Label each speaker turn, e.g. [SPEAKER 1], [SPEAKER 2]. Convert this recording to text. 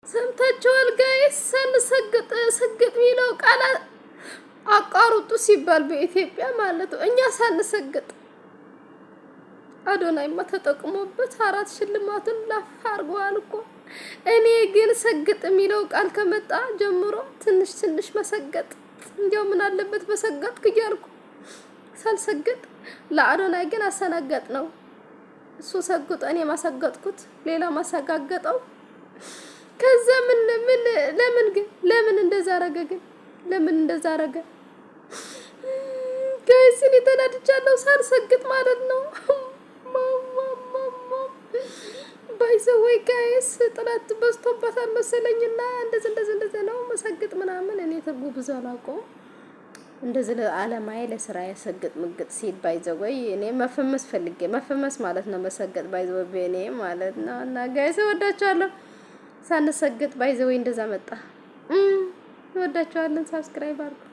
[SPEAKER 1] ሰምታችኋል ጋይስ? ሳንሰግጥ ስግጥ የሚለው ቃል አቃሩጡ ሲባል በኢትዮጵያ ማለት ነው። እኛ ሳንሰግጥ አዶናይማ ተጠቅሞበት 4 ሽልማቱን ላፍ አድርጓል እኮ። እኔ ግን ሰግጥ የሚለው ቃል ከመጣ ጀምሮ ትንሽ ትንሽ መሰገጥ እንዲያው ምን አለበት በሰገጥኩ እያልኩ ሳልሰግጥ፣ ለአዶናይ ግን አሰናገጥ ነው። እሱ ሰግጦ እኔ ማሰገጥኩት ሌላ ማሰጋገጠው። ከዛ ለምን እንደዛ አረገ ግን? ለምን እንደዛ አረገ? ጋይስ እኔ ተናድጃለሁ ሳልሰግጥ ማለት ነው። ባይዘወይ ጋይስ ጥላት በዝቶበታል መሰለኝና እንደዚህ ነው መሰግጥ ምናምን። እኔ ትርጉም ብዙ አላውቀውም። እንደዚህ ለዓለማዬ ለስራ ያሰግጥ ምግጥ ሲል ባይዘወይ እኔ መፈመስ ማለት ነው መሰገጥ ባይዘወይ እኔ ማለት ነው። እና ጋይስ ወዳቻለሁ። ሳንሰግጥ ባይዘወይ እንደዛ መጣ። ወዳቻለን። ሰብስክራይብ አድርጉ።